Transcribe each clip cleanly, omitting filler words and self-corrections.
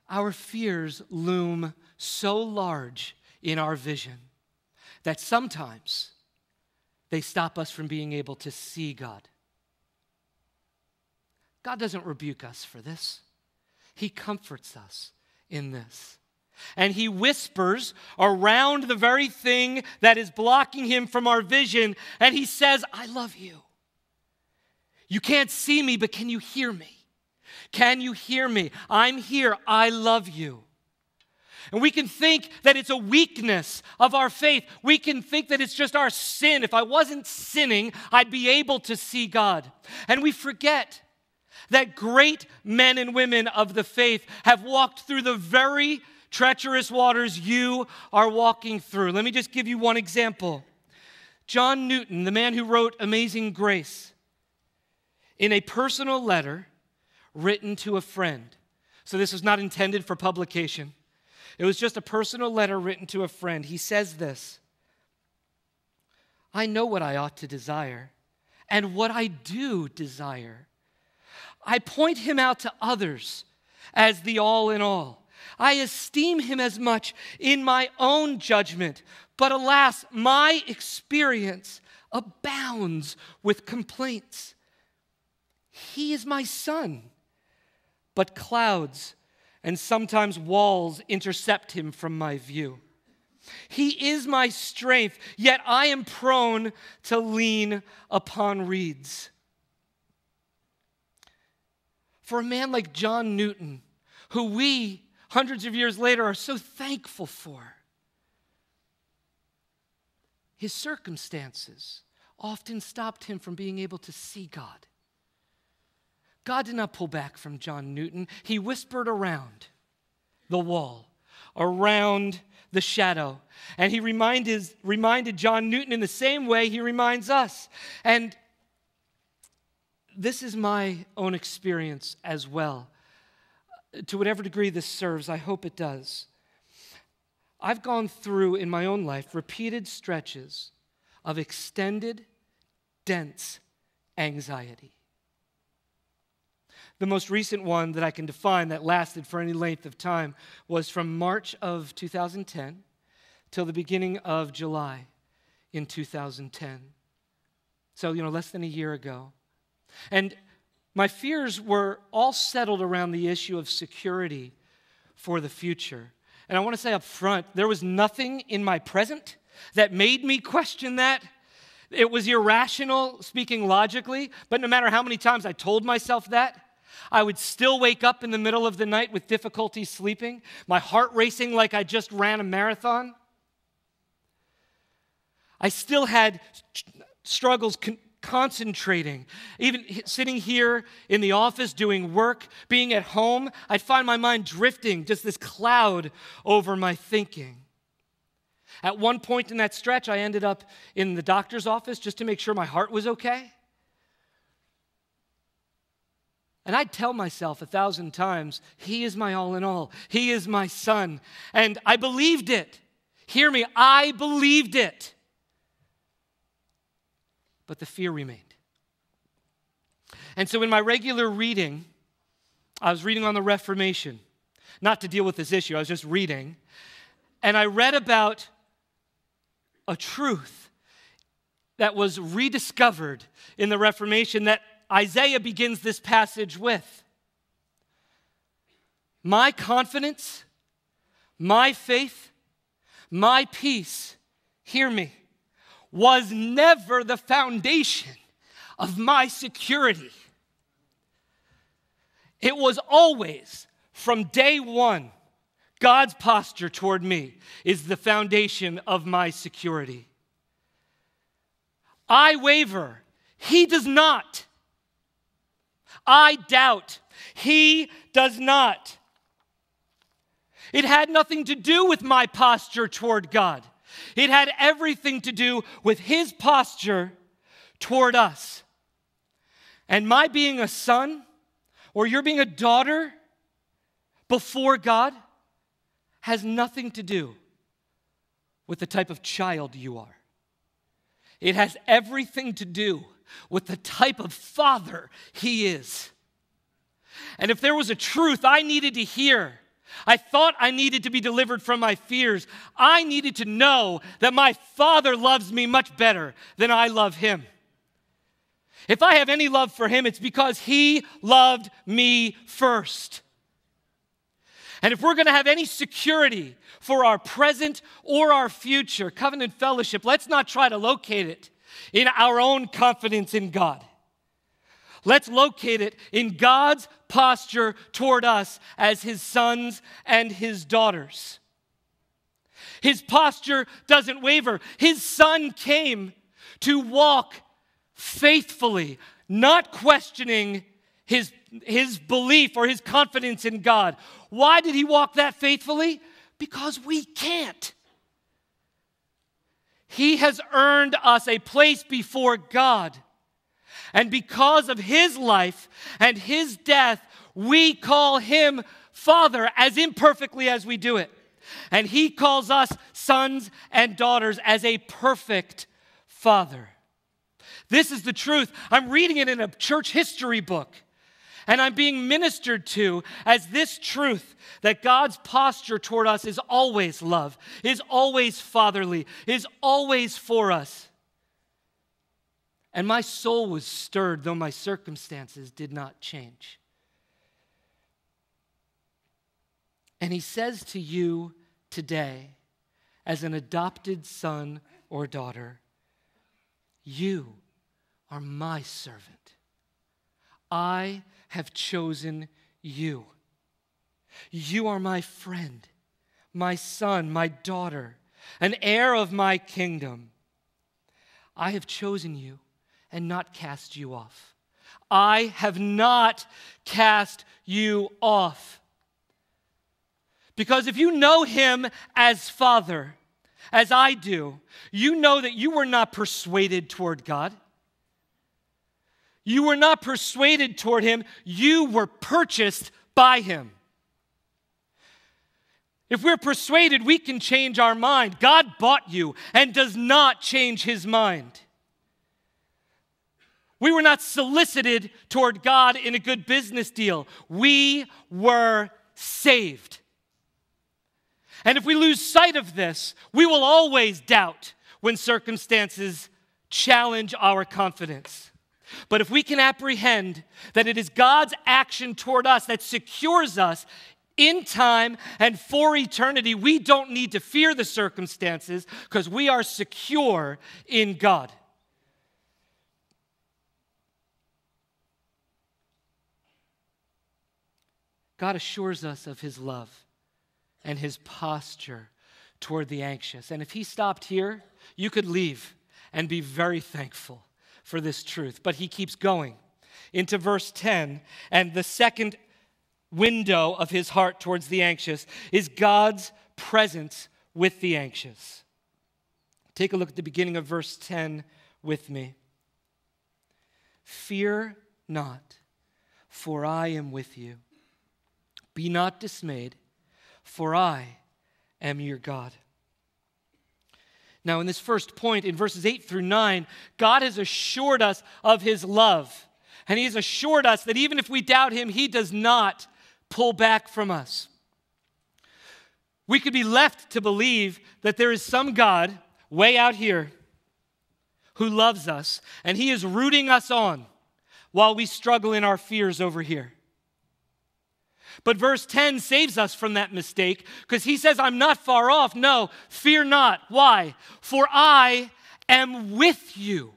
our fears loom so large in our vision that sometimes they stop us from being able to see God. God doesn't rebuke us for this. He comforts us in this. And he whispers around the very thing that is blocking him from our vision, and he says, I love you. You can't see me, but can you hear me? Can you hear me? I'm here. I love you. And we can think that it's a weakness of our faith. We can think that it's just our sin. If I wasn't sinning, I'd be able to see God. And we forget that great men and women of the faith have walked through the very treacherous waters you are walking through. Let me just give you one example. John Newton, the man who wrote Amazing Grace, in a personal letter written to a friend. So this was not intended for publication. It was just a personal letter written to a friend. He says this, I know what I ought to desire and what I do desire. I point him out to others as the all in all. I esteem him as much in my own judgment, but alas, my experience abounds with complaints. He is my son, but clouds and sometimes walls intercept him from my view. He is my strength, yet I am prone to lean upon reeds. For a man like John Newton, who we, hundreds of years later, are so thankful for, his circumstances often stopped him from being able to see God. God did not pull back from John Newton. He whispered around the wall, around the shadow. And he reminded John Newton in the same way he reminds us. And this is my own experience as well. To whatever degree this serves, I hope it does. I've gone through in my own life repeated stretches of extended, dense anxiety. The most recent one that I can define that lasted for any length of time was from March of 2010 till the beginning of July in 2010. So, less than a year ago. And my fears were all settled around the issue of security for the future. And I want to say up front, there was nothing in my present that made me question that. It was irrational, speaking logically, but no matter how many times I told myself that, I would still wake up in the middle of the night with difficulty sleeping, my heart racing like I just ran a marathon. I still had struggles concentrating. Even sitting here in the office doing work, being at home, I'd find my mind drifting, just this cloud over my thinking. At one point in that stretch, I ended up in the doctor's office just to make sure my heart was okay. And I'd tell myself 1,000 times, he is my all in all. He is my son. And I believed it. Hear me, I believed it. But the fear remained. And so in my regular reading, I was reading on the Reformation, not to deal with this issue, I was just reading. And I read about a truth that was rediscovered in the Reformation that Isaiah begins this passage with. My confidence, my faith, my peace, hear me, was never the foundation of my security. It was always, from day one, God's posture toward me is the foundation of my security. I waver, he does not. I doubt, he does not. It had nothing to do with my posture toward God. It had everything to do with his posture toward us. And my being a son, or your being a daughter before God, has nothing to do with the type of child you are. It has everything to do with the type of father he is. And if there was a truth I needed to hear I thought I needed to be delivered from my fears. I needed to know that my Father loves me much better than I love him. If I have any love for him, it's because he loved me first. And if we're going to have any security for our present or our future covenant fellowship, let's not try to locate it in our own confidence in God. Let's locate it in God's posture toward us as his sons and his daughters. His posture doesn't waver. His Son came to walk faithfully, not questioning his belief or his confidence in God. Why did he walk that faithfully? Because we can't. He has earned us a place before God. And because of his life and his death, we call him Father as imperfectly as we do it. And he calls us sons and daughters as a perfect Father. This is the truth. I'm reading it in a church history book. And I'm being ministered to as this truth that God's posture toward us is always love, is always fatherly, is always for us. And my soul was stirred, though my circumstances did not change. And he says to you today, as an adopted son or daughter, you are my servant. I have chosen you. You are my friend, my son, my daughter, an heir of my kingdom. I have chosen you and not cast you off. I have not cast you off. Because if you know him as Father, as I do, you know that you were not persuaded toward God. You were not persuaded toward him. You were purchased by him. If we're persuaded, we can change our mind. God bought you and does not change his mind. We were not solicited toward God in a good business deal. We were saved. And if we lose sight of this, we will always doubt when circumstances challenge our confidence. But if we can apprehend that it is God's action toward us that secures us in time and for eternity, we don't need to fear the circumstances because we are secure in God. God assures us of his love and his posture toward the anxious. And if he stopped here, you could leave and be very thankful for this truth. But he keeps going into verse 10, and the second window of his heart towards the anxious is God's presence with the anxious. Take a look at the beginning of verse 10 with me. Fear not, for I am with you. Be not dismayed, for I am your God. Now, in this first point, in verses 8 through 9, God has assured us of his love. And he has assured us that even if we doubt him, he does not pull back from us. We could be left to believe that there is some God way out here who loves us, and he is rooting us on while we struggle in our fears over here. But verse 10 saves us from that mistake because he says, I'm not far off. No, fear not. Why? For I am with you.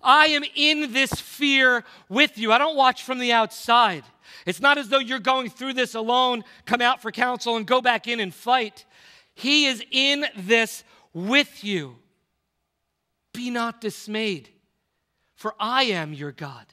I am in this fear with you. I don't watch from the outside. It's not as though you're going through this alone, come out for counsel and go back in and fight. He is in this with you. Be not dismayed, for I am your God.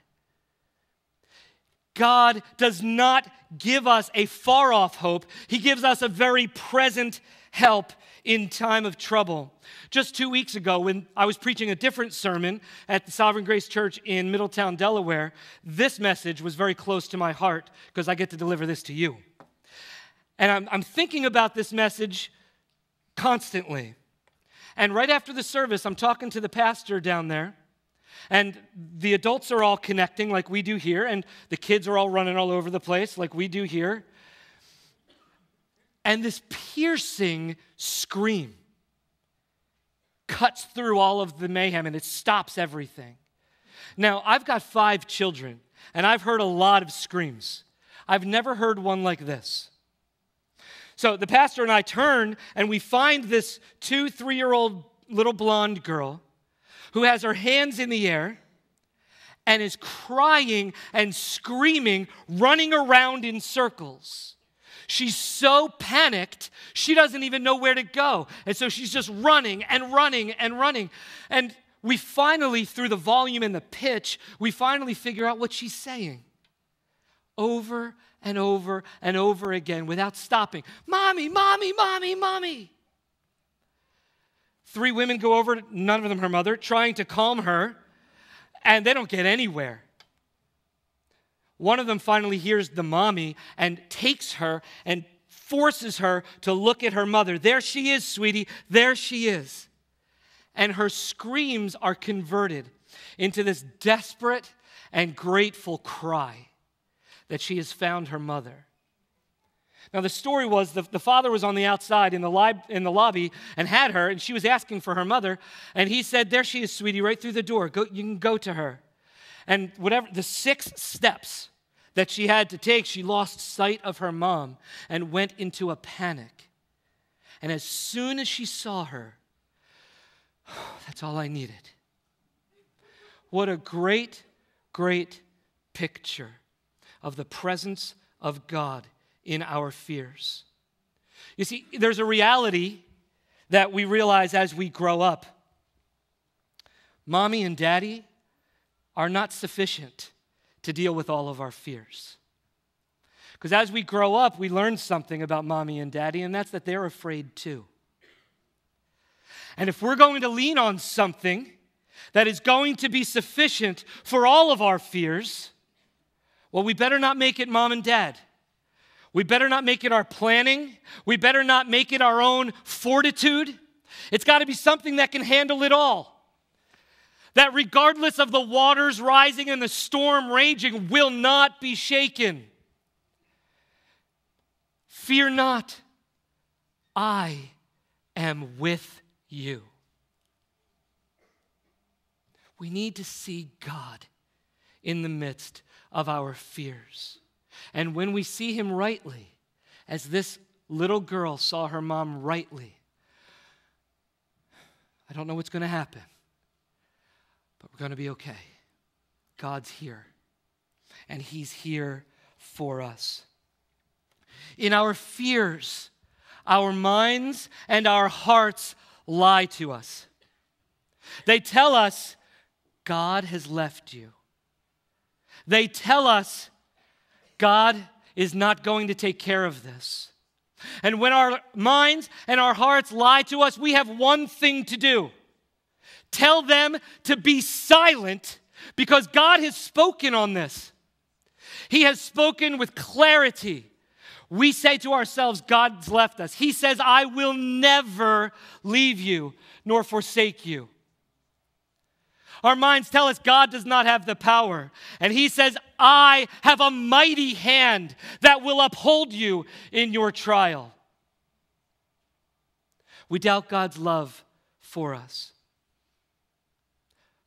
God does not give us a far-off hope. He gives us a very present help in time of trouble. Just 2 weeks ago, when I was preaching a different sermon at the Sovereign Grace Church in Middletown, Delaware, this message was very close to my heart because I get to deliver this to you. And I'm thinking about this message constantly. And right after the service, I'm talking to the pastor down there, and the adults are all connecting like we do here, and the kids are all running all over the place like we do here. And this piercing scream cuts through all of the mayhem, and it stops everything. Now, I've got 5 children, and I've heard a lot of screams. I've never heard one like this. So the pastor and I turn, and we find this 2-3-year-old little blonde girl who has her hands in the air and is crying and screaming, running around in circles. She's so panicked, she doesn't even know where to go. And so she's just running and running and running. And we finally, through the volume and the pitch, we finally figure out what she's saying. Over and over and over again without stopping. Mommy, mommy, mommy, mommy. 3 women go over, none of them her mother, trying to calm her, and they don't get anywhere. One of them finally hears the mommy and takes her and forces her to look at her mother. There she is, sweetie. There she is. And her screams are converted into this desperate and grateful cry that she has found her mother. Now, the story was the father was on the outside in the lobby and had her, and she was asking for her mother, and he said, there she is, sweetie, right through the door. Go, you can go to her. And whatever, the 6 steps that she had to take, she lost sight of her mom and went into a panic. And as soon as she saw her, that's all I needed. What a great, great picture of the presence of God in our fears. You see, there's a reality that we realize as we grow up. Mommy and daddy are not sufficient to deal with all of our fears. Because as we grow up, we learn something about mommy and daddy, and that's that they're afraid too. And if we're going to lean on something that is going to be sufficient for all of our fears, well, we better not make it mom and dad. We better not make it our planning. We better not make it our own fortitude. It's got to be something that can handle it all. That regardless of the waters rising and the storm raging, will not be shaken. Fear not, I am with you. We need to see God in the midst of our fears. And when we see him rightly, as this little girl saw her mom rightly, I don't know what's going to happen, but we're going to be okay. God's here, and he's here for us. In our fears, our minds and our hearts lie to us. They tell us, God has left you. They tell us, God is not going to take care of this. And when our minds and our hearts lie to us, we have one thing to do. Tell them to be silent, because God has spoken on this. He has spoken with clarity. We say to ourselves, God's left us. He says, I will never leave you nor forsake you. Our minds tell us God does not have the power. And he says, I have a mighty hand that will uphold you in your trial. We doubt God's love for us.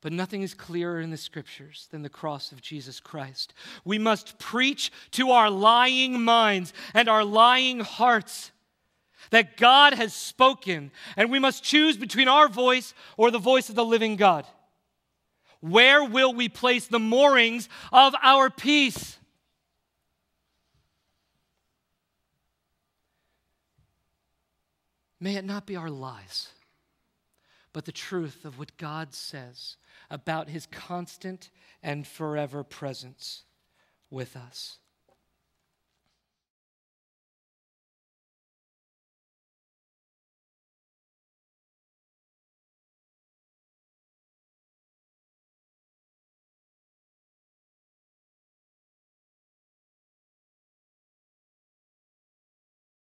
But nothing is clearer in the scriptures than the cross of Jesus Christ. We must preach to our lying minds and our lying hearts that God has spoken, and we must choose between our voice or the voice of the living God. Where will we place the moorings of our peace? May it not be our lies, but the truth of what God says about his constant and forever presence with us.